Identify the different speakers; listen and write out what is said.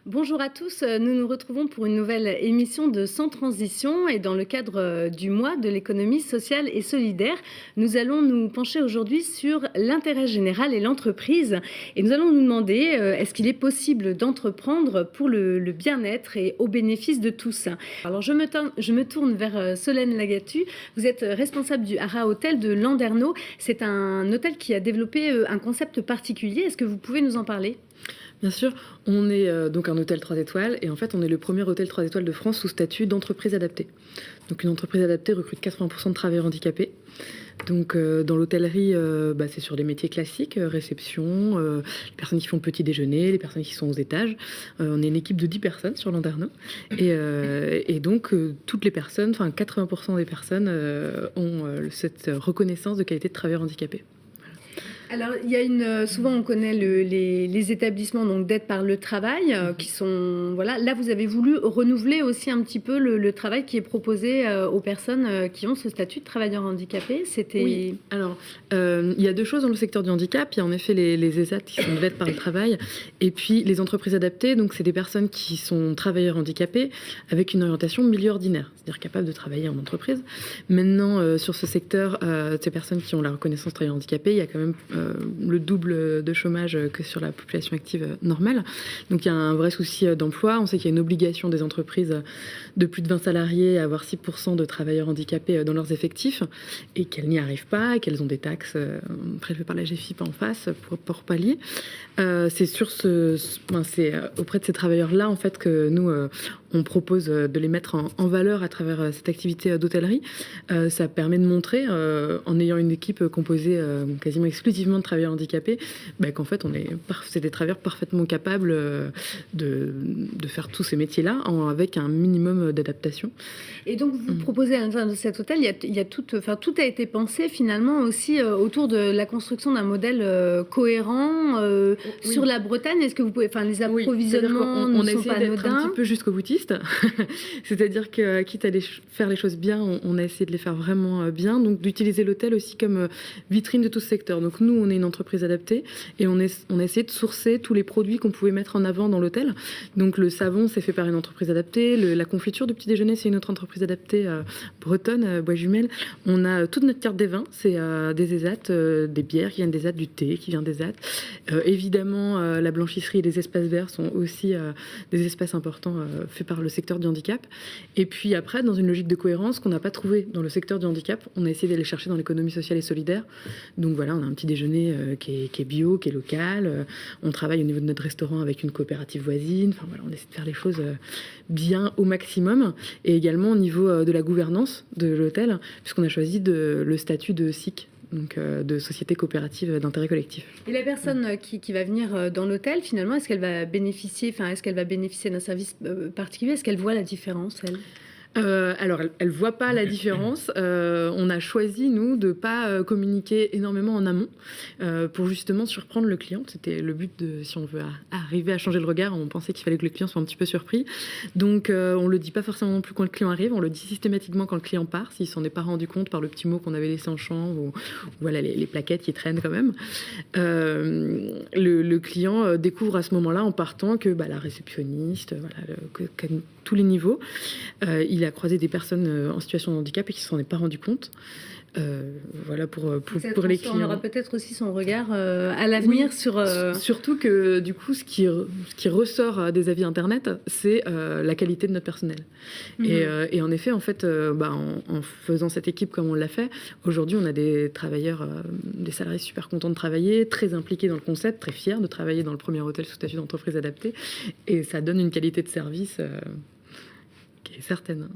Speaker 1: Bonjour à tous, nous nous retrouvons pour une nouvelle émission de Sans Transition et dans le cadre du mois de l'économie sociale et solidaire, nous allons nous pencher aujourd'hui sur l'intérêt général et l'entreprise et nous allons nous demander est-ce qu'il est possible d'entreprendre pour le bien-être et au bénéfice de tous. Alors je me tourne vers Solène Lagatu, vous êtes responsable du Haras Hôtel de Landerneau. C'est un hôtel qui a développé un concept particulier, est-ce que vous pouvez nous en parler ?
Speaker 2: Bien sûr, on est donc un hôtel 3 étoiles et en fait on est le premier hôtel 3 étoiles de France sous statut d'entreprise adaptée. Donc une entreprise adaptée recrute 80% de travailleurs handicapés. Donc dans l'hôtellerie, c'est sur des métiers classiques, réception, les personnes qui font le petit déjeuner, les personnes qui sont aux étages. On est une équipe de 10 personnes sur Landerneau et donc toutes les personnes, enfin 80% des personnes ont cette reconnaissance de qualité de travailleur handicapé.
Speaker 1: Alors, il y a souvent on connaît les établissements donc d'aide par le travail qui sont voilà. Là, vous avez voulu renouveler aussi un petit peu le travail qui est proposé aux personnes qui ont ce statut de travailleur handicapé. C'était
Speaker 2: Oui. Alors, il y a deux choses dans le secteur du handicap. Il y a en effet les ESAT qui sont de l'aide par le travail, et puis les entreprises adaptées. Donc, c'est des personnes qui sont travailleurs handicapés avec une orientation milieu ordinaire, c'est-à-dire capables de travailler en entreprise. Maintenant, sur ce secteur, ces personnes qui ont la reconnaissance travailleur handicapé, il y a quand même le double de chômage que sur la population active normale. Donc il y a un vrai souci d'emploi. On sait qu'il y a une obligation des entreprises de plus de 20 salariés à avoir 6% de travailleurs handicapés dans leurs effectifs et qu'elles n'y arrivent pas et qu'elles ont des taxes prélevées par la GFIP en face pour pallier. C'est auprès de ces travailleurs-là en fait que nous on propose de les mettre en valeur à travers cette activité d'hôtellerie. Ça permet de montrer, en ayant une équipe composée quasiment exclusivement de travailleurs handicapés, qu'en fait c'est des travailleurs parfaitement capables de faire tous ces métiers-là avec un minimum d'adaptation.
Speaker 1: Et donc vous proposez à l'intérieur de cet hôtel, il y a tout a été pensé finalement aussi autour de la construction d'un modèle cohérent sur la Bretagne. Est-ce que vous pouvez, les approvisionnements
Speaker 2: on
Speaker 1: ne sont
Speaker 2: essaie
Speaker 1: pas
Speaker 2: d'être
Speaker 1: anodins.
Speaker 2: un petit peu jusqu'au boutiste, c'est-à-dire que quitte à faire les choses bien, on a essayé de les faire vraiment bien, donc d'utiliser l'hôtel aussi comme vitrine de tout ce secteur. Donc nous, on est une entreprise adaptée et on a essayé de sourcer tous les produits qu'on pouvait mettre en avant dans l'hôtel. Donc le savon, c'est fait par une entreprise adaptée, la confiture de petit déjeuner, c'est une autre entreprise adaptée bretonne, Bois Jumelles. On a toute notre carte des vins, c'est des ESAT, des bières qui viennent des ESAT, du thé qui vient des ESAT. Évidemment, la blanchisserie et les espaces verts sont aussi des espaces importants faits par le secteur du handicap. Et puis après, dans une logique de cohérence qu'on n'a pas trouvé dans le secteur du handicap, on a essayé d'aller chercher dans l'économie sociale et solidaire. Donc voilà, on a un petit déjeuner qui est bio, qui est local. On travaille au niveau de notre restaurant avec une coopérative voisine. Enfin voilà, on essaie de faire les choses bien au maximum. Et également au niveau de la gouvernance de l'hôtel, puisqu'on a choisi le statut de SIC, donc de société coopérative d'intérêt collectif.
Speaker 1: Et la personne qui va venir dans l'hôtel, finalement, est-ce qu'elle va bénéficier d'un service particulier? Est-ce qu'elle voit la différence, elle?
Speaker 2: Alors, elle voit pas la différence. On a choisi, nous, de pas communiquer énormément en amont pour justement surprendre le client. C'était le but si on veut arriver à changer le regard, on pensait qu'il fallait que le client soit un petit peu surpris. Donc, on le dit pas forcément non plus quand le client arrive, on le dit systématiquement quand le client part, s'il s'en est pas rendu compte par le petit mot qu'on avait laissé en chambre ou voilà, les plaquettes qui traînent quand même. Le client découvre à ce moment-là, en partant, que la réceptionniste, que tous les niveaux, il a croisé des personnes en situation de handicap et qui ne s'en est pas rendu compte. Voilà pour les clients.
Speaker 1: On aura peut-être aussi son regard à l'avenir sur...
Speaker 2: Surtout que du coup, ce qui ressort des avis internet, c'est la qualité de notre personnel. Et en effet, en faisant cette équipe comme on l'a fait, aujourd'hui, on a des travailleurs, des salariés super contents de travailler, très impliqués dans le concept, très fiers de travailler dans le premier hôtel sous statut d'entreprise adaptée. Et ça donne une qualité de service qui est certaine.